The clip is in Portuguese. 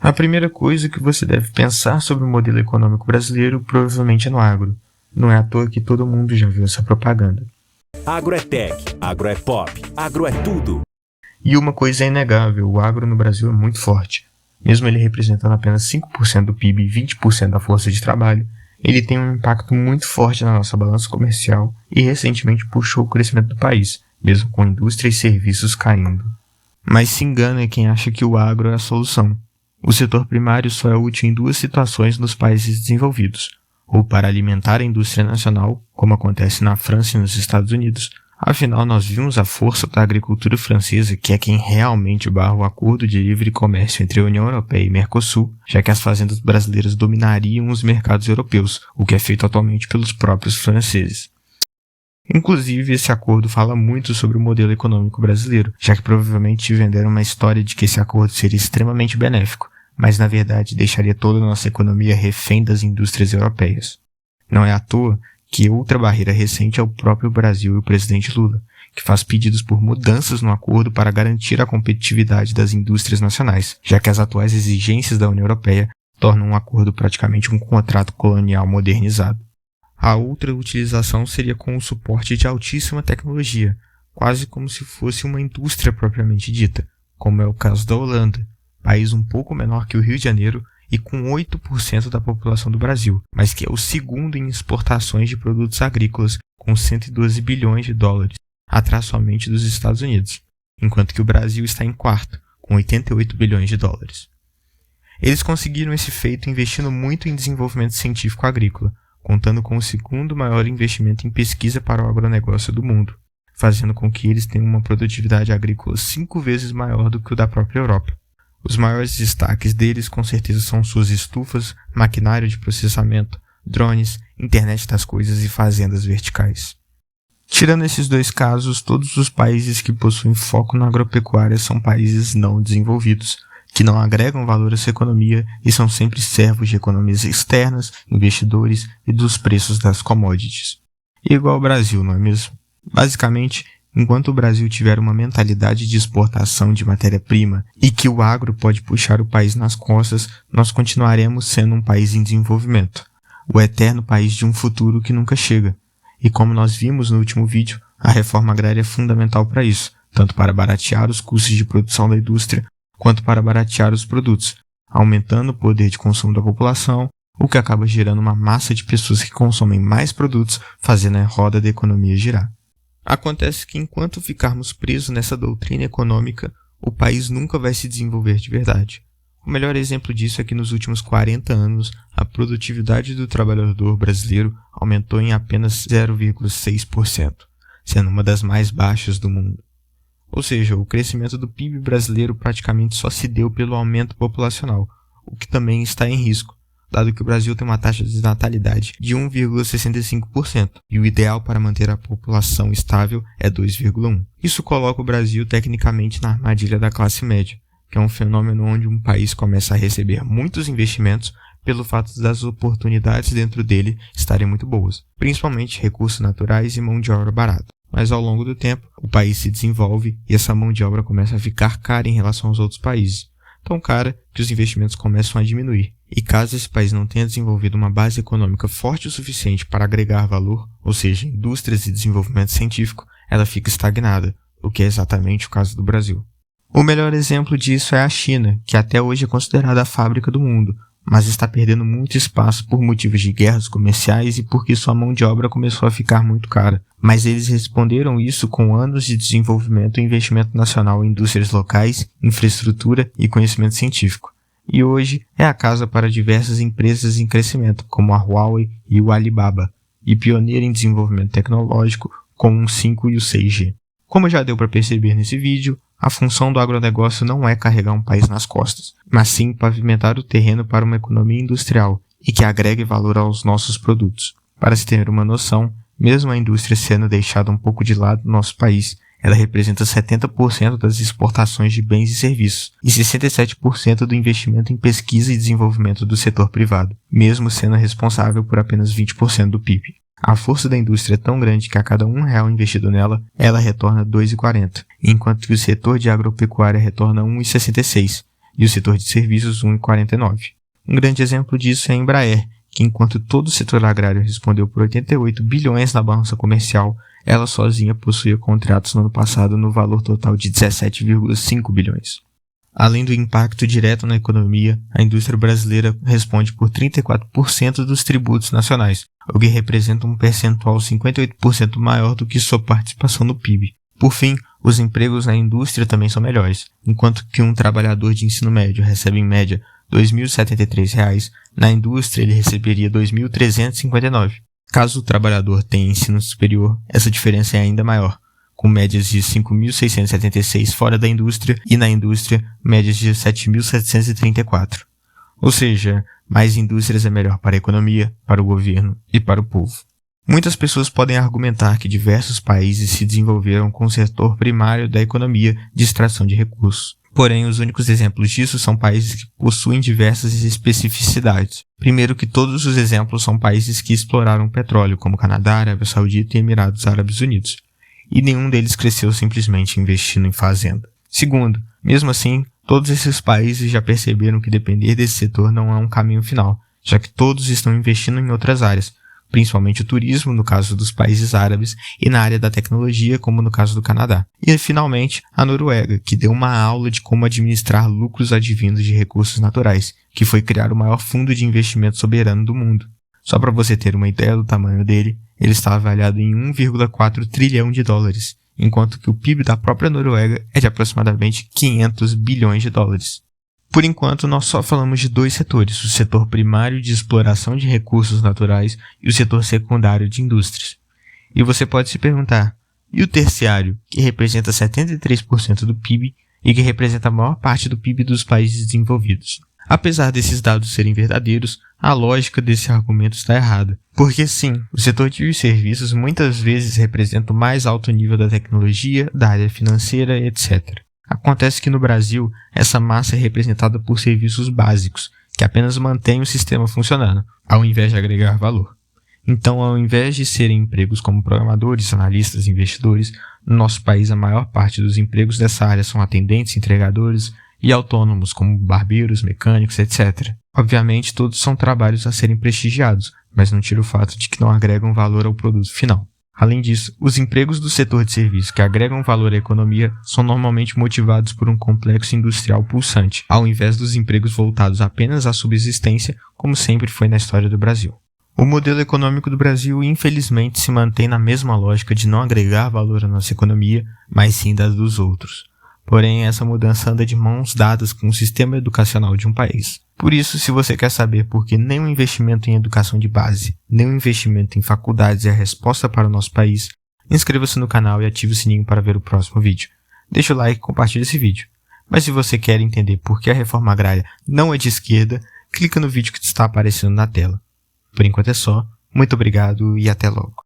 A primeira coisa que você deve pensar sobre o modelo econômico brasileiro provavelmente é no agro. Não é à toa que todo mundo já viu essa propaganda. Agro é tech, agro é pop, agro é tudo. E uma coisa é inegável, o agro no Brasil é muito forte. Mesmo ele representando apenas 5% do PIB e 20% da força de trabalho, ele tem um impacto muito forte na nossa balança comercial e recentemente puxou o crescimento do país, mesmo com indústria e serviços caindo. Mas se engana quem acha que o agro é a solução. O setor primário só é útil em duas situações nos países desenvolvidos, ou para alimentar a indústria nacional, como acontece na França e nos Estados Unidos. Afinal, nós vimos a força da agricultura francesa, que é quem realmente barra o acordo de livre comércio entre a União Europeia e Mercosul, já que as fazendas brasileiras dominariam os mercados europeus, o que é feito atualmente pelos próprios franceses. Inclusive, esse acordo fala muito sobre o modelo econômico brasileiro, já que provavelmente venderam uma história de que esse acordo seria extremamente benéfico, mas na verdade deixaria toda a nossa economia refém das indústrias europeias. Não é à toa que outra barreira recente é o próprio Brasil e o presidente Lula, que faz pedidos por mudanças no acordo para garantir a competitividade das indústrias nacionais, já que as atuais exigências da União Europeia tornam um acordo praticamente um contrato colonial modernizado. A outra utilização seria com o suporte de altíssima tecnologia, quase como se fosse uma indústria propriamente dita, como é o caso da Holanda, país um pouco menor que o Rio de Janeiro e com 8% da população do Brasil, mas que é o segundo em exportações de produtos agrícolas, com 112 bilhões de dólares, atrás somente dos Estados Unidos, enquanto que o Brasil está em quarto, com 88 bilhões de dólares. Eles conseguiram esse feito investindo muito em desenvolvimento científico agrícola, contando com o segundo maior investimento em pesquisa para o agronegócio do mundo, fazendo com que eles tenham uma produtividade agrícola 5 vezes maior do que o da própria Europa. Os maiores destaques deles com certeza são suas estufas, maquinário de processamento, drones, internet das coisas e fazendas verticais. Tirando esses dois casos, todos os países que possuem foco na agropecuária são países não desenvolvidos, que não agregam valor à sua economia e são sempre servos de economias externas, investidores e dos preços das commodities. E igual ao Brasil, não é mesmo? Basicamente, enquanto o Brasil tiver uma mentalidade de exportação de matéria-prima e que o agro pode puxar o país nas costas, nós continuaremos sendo um país em desenvolvimento, o eterno país de um futuro que nunca chega. E como nós vimos no último vídeo, a reforma agrária é fundamental para isso, tanto para baratear os custos de produção da indústria, quanto para baratear os produtos, aumentando o poder de consumo da população, o que acaba gerando uma massa de pessoas que consomem mais produtos, fazendo a roda da economia girar. Acontece que enquanto ficarmos presos nessa doutrina econômica, o país nunca vai se desenvolver de verdade. O melhor exemplo disso é que nos últimos 40 anos, a produtividade do trabalhador brasileiro aumentou em apenas 0,6%, sendo uma das mais baixas do mundo. Ou seja, o crescimento do PIB brasileiro praticamente só se deu pelo aumento populacional, o que também está em risco, dado que o Brasil tem uma taxa de natalidade de 1,65% e o ideal para manter a população estável é 2,1%. Isso coloca o Brasil tecnicamente na armadilha da classe média, que é um fenômeno onde um país começa a receber muitos investimentos pelo fato das oportunidades dentro dele estarem muito boas, principalmente recursos naturais e mão de obra barata. Mas ao longo do tempo, o país se desenvolve e essa mão de obra começa a ficar cara em relação aos outros países. Tão cara que os investimentos começam a diminuir. E caso esse país não tenha desenvolvido uma base econômica forte o suficiente para agregar valor, ou seja, indústrias e desenvolvimento científico, ela fica estagnada, o que é exatamente o caso do Brasil. O melhor exemplo disso é a China, que até hoje é considerada a fábrica do mundo, mas está perdendo muito espaço por motivos de guerras comerciais e porque sua mão de obra começou a ficar muito cara. Mas eles responderam isso com anos de desenvolvimento e investimento nacional em indústrias locais, infraestrutura e conhecimento científico. E hoje é a casa para diversas empresas em crescimento, como a Huawei e o Alibaba, e pioneira em desenvolvimento tecnológico com o 5 e o 6G. Como já deu para perceber nesse vídeo, a função do agronegócio não é carregar um país nas costas, mas sim pavimentar o terreno para uma economia industrial e que agregue valor aos nossos produtos. Para se ter uma noção, mesmo a indústria sendo deixada um pouco de lado no nosso país, ela representa 70% das exportações de bens e serviços e 67% do investimento em pesquisa e desenvolvimento do setor privado, mesmo sendo responsável por apenas 20% do PIB. A força da indústria é tão grande que a cada R$1 investido nela, ela retorna R$2,40, enquanto que o setor de agropecuária retorna R$1,66, e o setor de serviços 1,49. Um grande exemplo disso é a Embraer, que enquanto todo o setor agrário respondeu por 88 bilhões na balança comercial, ela sozinha possuía contratos no ano passado no valor total de 17,5 bilhões. Além do impacto direto na economia, a indústria brasileira responde por 34% dos tributos nacionais, o que representa um percentual 58% maior do que sua participação no PIB. Por fim, os empregos na indústria também são melhores. Enquanto que um trabalhador de ensino médio recebe em média R$ 2.073, na indústria ele receberia R$ 2.359. Caso o trabalhador tenha ensino superior, essa diferença é ainda maior, com médias de 5.676 fora da indústria e na indústria médias de 7.734. Ou seja, mais indústrias é melhor para a economia, para o governo e para o povo. Muitas pessoas podem argumentar que diversos países se desenvolveram com o setor primário da economia de extração de recursos. Porém, os únicos exemplos disso são países que possuem diversas especificidades. Primeiro que todos os exemplos são países que exploraram petróleo, como Canadá, Arábia Saudita e Emirados Árabes Unidos. E nenhum deles cresceu simplesmente investindo em fazenda. Segundo, mesmo assim, todos esses países já perceberam que depender desse setor não é um caminho final, já que todos estão investindo em outras áreas, principalmente o turismo, no caso dos países árabes, e na área da tecnologia, como no caso do Canadá. E, finalmente, a Noruega, que deu uma aula de como administrar lucros advindos de recursos naturais, que foi criar o maior fundo de investimento soberano do mundo. Só para você ter uma ideia do tamanho dele, ele está avaliado em 1,4 trilhão de dólares, enquanto que o PIB da própria Noruega é de aproximadamente 500 bilhões de dólares. Por enquanto, nós só falamos de dois setores, o setor primário de exploração de recursos naturais e o setor secundário de indústrias. E você pode se perguntar, e o terciário, que representa 73% do PIB e que representa a maior parte do PIB dos países desenvolvidos? Apesar desses dados serem verdadeiros, a lógica desse argumento está errada. Porque sim, o setor de serviços muitas vezes representa o mais alto nível da tecnologia, da área financeira, etc. Acontece que no Brasil, essa massa é representada por serviços básicos, que apenas mantêm o sistema funcionando, ao invés de agregar valor. Então, ao invés de serem empregos como programadores, analistas, investidores, no nosso país a maior parte dos empregos dessa área são atendentes, entregadores e autônomos, como barbeiros, mecânicos, etc. Obviamente, todos são trabalhos a serem prestigiados, mas não tira o fato de que não agregam valor ao produto final. Além disso, os empregos do setor de serviços que agregam valor à economia são normalmente motivados por um complexo industrial pulsante, ao invés dos empregos voltados apenas à subsistência, como sempre foi na história do Brasil. O modelo econômico do Brasil, infelizmente, se mantém na mesma lógica de não agregar valor à nossa economia, mas sim da dos outros. Porém, essa mudança anda de mãos dadas com o sistema educacional de um país. Por isso, se você quer saber por que nem o investimento em educação de base, nem o investimento em faculdades é a resposta para o nosso país, inscreva-se no canal e ative o sininho para ver o próximo vídeo. Deixa o like e compartilhe esse vídeo. Mas se você quer entender por que a reforma agrária não é de esquerda, clica no vídeo que está aparecendo na tela. Por enquanto é só. Muito obrigado e até logo.